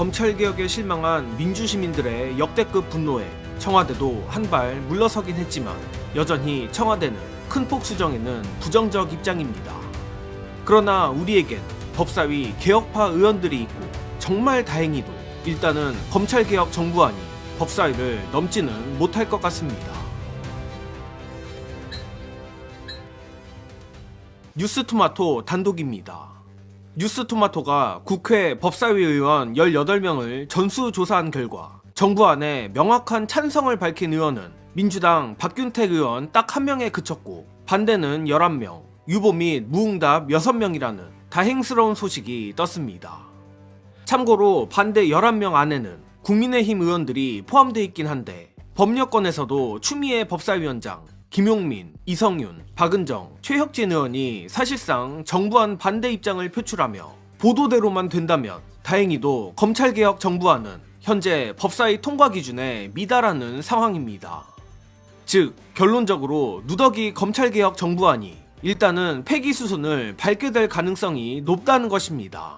검찰개혁에 실망한 민주시민들의 역대급 분노에 청와대도 한발 물러서긴 했지만 여전히 청와대는 큰 폭 수정에는 부정적 입장입니다. 그러나 우리에겐 법사위 개혁파 의원들이 있고 정말 다행히도 일단은 검찰개혁 정부안이 법사위를 넘지는 못할 것 같습니다. 뉴스토마토 단독입니다. 뉴스토마토가 국회 법사위 의원 18명을 전수조사한 결과 정부안에 명확한 찬성을 밝힌 의원은 민주당 박균택 의원 딱 1명에 그쳤고 반대는 11명, 유보 및 무응답 6명이라는 다행스러운 소식이 떴습니다. 참고로 반대 11명 안에는 국민의힘 의원들이 포함되어 있긴 한데 법률권에서도 추미애 법사위원장, 김용민, 이성윤, 박은정, 최혁진 의원이 사실상 정부안 반대 입장을 표출하며 보도대로만 된다면 다행히도 검찰개혁 정부안은 현재 법사위 통과 기준에 미달하는 상황입니다. 즉 결론적으로 누더기 검찰개혁 정부안이 일단은 폐기 수순을 밟게 될 가능성이 높다는 것입니다.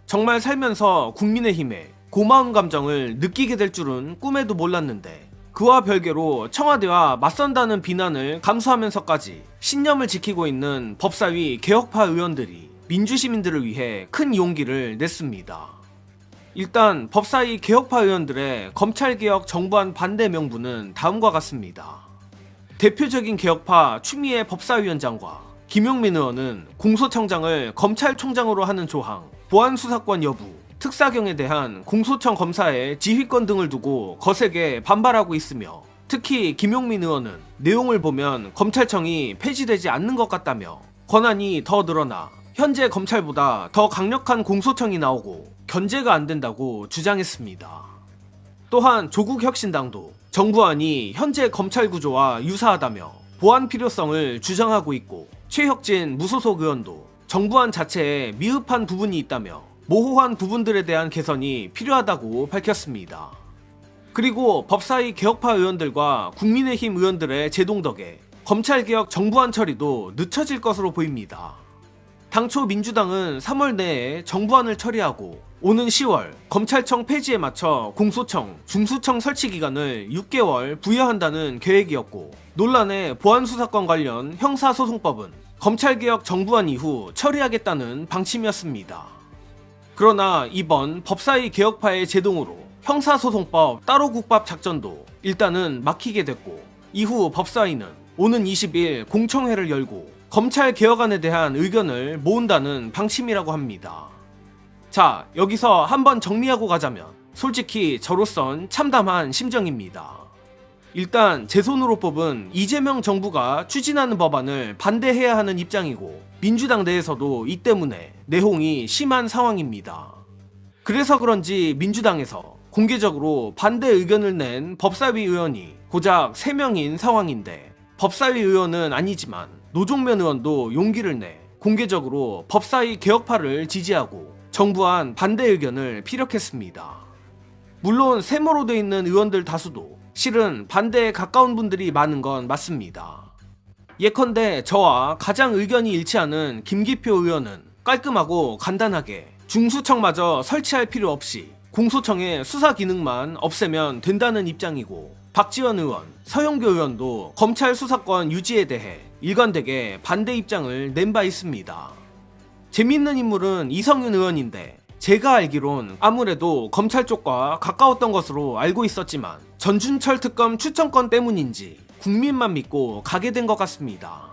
정말 살면서 국민의힘에 고마운 감정을 느끼게 될 줄은 꿈에도 몰랐는데 그와 별개로 청와대와 맞선다는 비난을 감수하면서까지 신념을 지키고 있는 법사위 개혁파 의원들이 민주시민들을 위해 큰 용기를 냈습니다. 일단 법사위 개혁파 의원들의 검찰개혁 정부안 반대 명분은 다음과 같습니다. 대표적인 개혁파 추미애 법사위원장과 김용민 의원은 공소청장을 검찰총장으로 하는 조항, 보안수사권 여부, 특사경에 대한 공소청 검사의 지휘권 등을 두고 거세게 반발하고 있으며 특히 김용민 의원은 내용을 보면 검찰청이 폐지되지 않는 것 같다며 권한이 더 늘어나 현재 검찰보다 더 강력한 공소청이 나오고 견제가 안 된다고 주장했습니다. 또한 조국혁신당도 정부안이 현재 검찰 구조와 유사하다며 보완 필요성을 주장하고 있고 최혁진 무소속 의원도 정부안 자체에 미흡한 부분이 있다며 모호한 부분들에 대한 개선이 필요하다고 밝혔습니다. 그리고 법사위 개혁파 의원들과 국민의힘 의원들의 제동 덕에 검찰개혁 정부안 처리도 늦춰질 것으로 보입니다. 당초 민주당은 3월 내에 정부안을 처리하고 오는 10월 검찰청 폐지에 맞춰 공소청, 중수청 설치 기간을 6개월 부여한다는 계획이었고 논란의 보안수사권 관련 형사소송법은 검찰개혁 정부안 이후 처리하겠다는 방침이었습니다. 그러나 이번 법사위 개혁파의 제동으로 형사소송법 따로 국밥 작전도 일단은 막히게 됐고 이후 법사위는 오는 20일 공청회를 열고 검찰 개혁안에 대한 의견을 모은다는 방침이라고 합니다. 자, 여기서 한번 정리하고 가자면 솔직히 저로선 참담한 심정입니다. 일단 제 손으로 뽑은 이재명 정부가 추진하는 법안을 반대해야 하는 입장이고 민주당 내에서도 이 때문에 내홍이 심한 상황입니다. 그래서 그런지 민주당에서 공개적으로 반대 의견을 낸 법사위 의원이 고작 3명인 상황인데 법사위 의원은 아니지만 노종면 의원도 용기를 내 공개적으로 법사위 개혁파를 지지하고 정부안 반대 의견을 피력했습니다. 물론 세모로 돼 있는 의원들 다수도 실은 반대에 가까운 분들이 많은 건 맞습니다. 예컨대 저와 가장 의견이 일치하는 김기표 의원은 깔끔하고 간단하게 중수청마저 설치할 필요 없이 공소청의 수사 기능만 없애면 된다는 입장이고 박지원 의원, 서영교 의원도 검찰 수사권 유지에 대해 일관되게 반대 입장을 낸 바 있습니다. 재밌는 인물은 이성윤 의원인데 제가 알기론 아무래도 검찰 쪽과 가까웠던 것으로 알고 있었지만 전준철 특검 추천권 때문인지 국민만 믿고 가게 된 것 같습니다.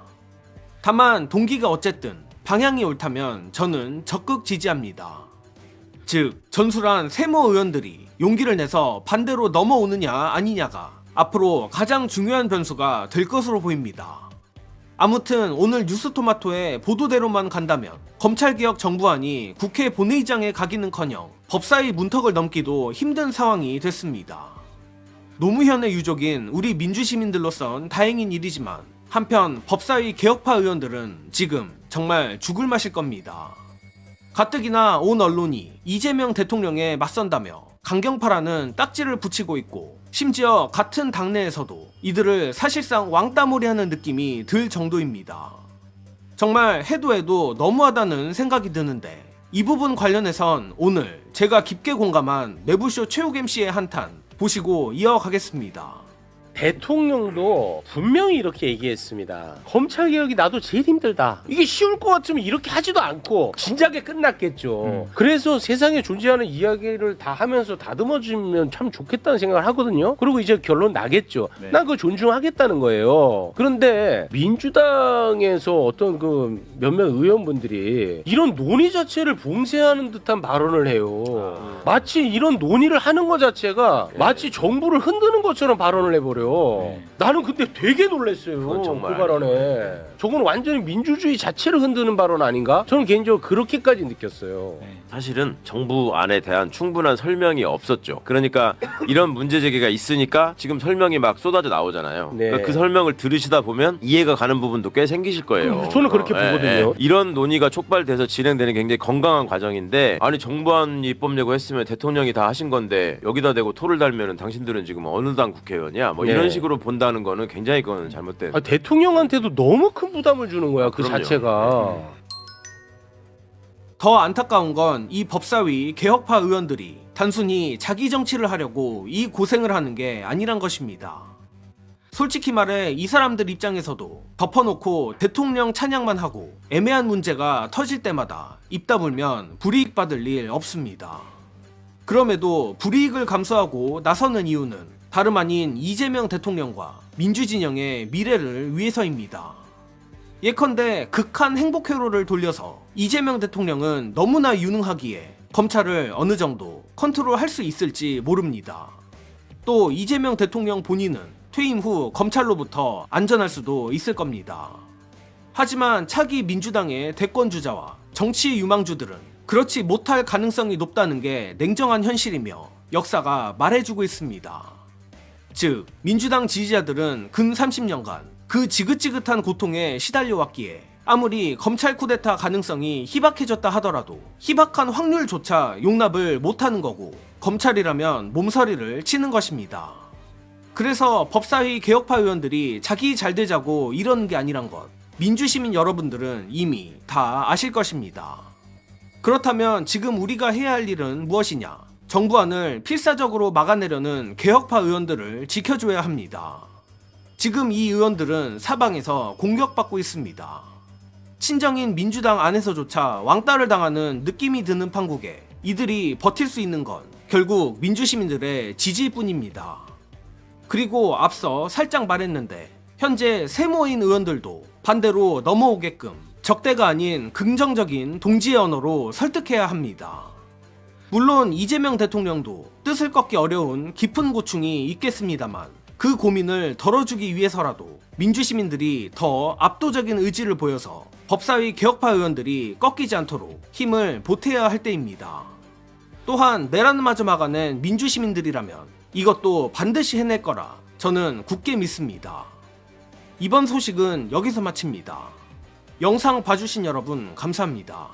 다만 동기가 어쨌든 방향이 옳다면 저는 적극 지지합니다. 즉 전술한 세모 의원들이 용기를 내서 반대로 넘어오느냐 아니냐가 앞으로 가장 중요한 변수가 될 것으로 보입니다. 아무튼 오늘 뉴스토마토의 보도대로만 간다면 검찰개혁 정부안이 국회 본회의장에 가기는커녕 법사위 문턱을 넘기도 힘든 상황이 됐습니다. 노무현의 유족인 우리 민주시민들로선 다행인 일이지만 한편 법사위 개혁파 의원들은 지금 정말 죽을 맛일 겁니다. 가뜩이나 온 언론이 이재명 대통령에 맞선다며 강경파라는 딱지를 붙이고 있고 심지어 같은 당내에서도 이들을 사실상 왕따몰이하는 느낌이 들 정도입니다. 정말 해도 너무하다는 생각이 드는데 이 부분 관련해선 오늘 제가 깊게 공감한 매부쇼 최욱 MC의 한탄 보시고 이어가겠습니다. 대통령도 분명히 이렇게 얘기했습니다. 검찰개혁이 나도 제일 힘들다. 이게 쉬울 것 같으면 이렇게 하지도 않고 진작에 끝났겠죠. 그래서 세상에 존재하는 이야기를 다 하면서 다듬어주면 참 좋겠다는 생각을 하거든요. 그리고 이제 결론 나겠죠. 네. 난 그거 존중하겠다는 거예요. 그런데 민주당에서 어떤 그 몇몇 의원분들이 이런 논의 자체를 봉쇄하는 듯한 발언을 해요. 마치 이런 논의를 하는 것 자체가 마치 정부를 흔드는 것처럼 발언을 해버려. 나는 근데 되게 놀랐어요. 정말 그 발언에. 저건 완전히 민주주의 자체를 흔드는 발언 아닌가? 저는 개인적으로 그렇게까지 느꼈어요. 사실은 정부 안에 대한 충분한 설명이 없었죠. 그러니까 이런 문제 제기가 있으니까 지금 설명이 막 쏟아져 나오잖아요. 네. 그러니까 그 설명을 들으시다 보면 이해가 가는 부분도 꽤 생기실 거예요. 저는 그렇게 보거든요. 이런 논의가 촉발돼서 진행되는 굉장히 건강한 과정인데, 아니 정부안 입법 예고했으면 대통령이 다 하신 건데 여기다 대고 토를 달면은 당신들은 지금 어느 당 국회의원이야? 뭐 네. 이런 식으로 본다는 거는 굉장히 그건 잘못된. 대통령한테도 너무 큰 부담을 주는 거야. 그 그럼요. 자체가. 더 안타까운 건 이 법사위 개혁파 의원들이 단순히 자기 정치를 하려고 이 고생을 하는 게 아니란 것입니다. 솔직히 말해 이 사람들 입장에서도 덮어놓고 대통령 찬양만 하고 애매한 문제가 터질 때마다 입 다물면 불이익 받을 일 없습니다. 그럼에도 불이익을 감수하고 나서는 이유는 다름 아닌 이재명 대통령과 민주진영의 미래를 위해서입니다. 예컨대 극한 행복회로를 돌려서 이재명 대통령은 너무나 유능하기에 검찰을 어느 정도 컨트롤할 수 있을지 모릅니다. 또 이재명 대통령 본인은 퇴임 후 검찰로부터 안전할 수도 있을 겁니다. 하지만 차기 민주당의 대권주자와 정치 유망주들은 그렇지 못할 가능성이 높다는 게 냉정한 현실이며 역사가 말해주고 있습니다. 즉, 민주당 지지자들은 근 30년간 그 지긋지긋한 고통에 시달려왔기에 아무리 검찰 쿠데타 가능성이 희박해졌다 하더라도 희박한 확률조차 용납을 못하는 거고, 검찰이라면 몸서리를 치는 것입니다. 그래서 법사위 개혁파 의원들이 자기 잘 되자고 이러는 게 아니란 것, 민주시민 여러분들은 이미 다 아실 것입니다. 그렇다면 지금 우리가 해야 할 일은 무엇이냐? 정부안을 필사적으로 막아내려는 개혁파 의원들을 지켜줘야 합니다. 지금 이 의원들은 사방에서 공격받고 있습니다. 친정인 민주당 안에서조차 왕따를 당하는 느낌이 드는 판국에 이들이 버틸 수 있는 건 결국 민주시민들의 지지뿐입니다. 그리고 앞서 살짝 말했는데 현재 세모인 의원들도 반대로 넘어오게끔 적대가 아닌 긍정적인 동지의 언어로 설득해야 합니다. 물론 이재명 대통령도 뜻을 꺾기 어려운 깊은 고충이 있겠습니다만 그 고민을 덜어주기 위해서라도 민주시민들이 더 압도적인 의지를 보여서 법사위 개혁파 의원들이 꺾이지 않도록 힘을 보태야 할 때입니다. 또한 내란마저 막아낸 민주시민들이라면 이것도 반드시 해낼 거라 저는 굳게 믿습니다. 이번 소식은 여기서 마칩니다. 영상 봐주신 여러분 감사합니다.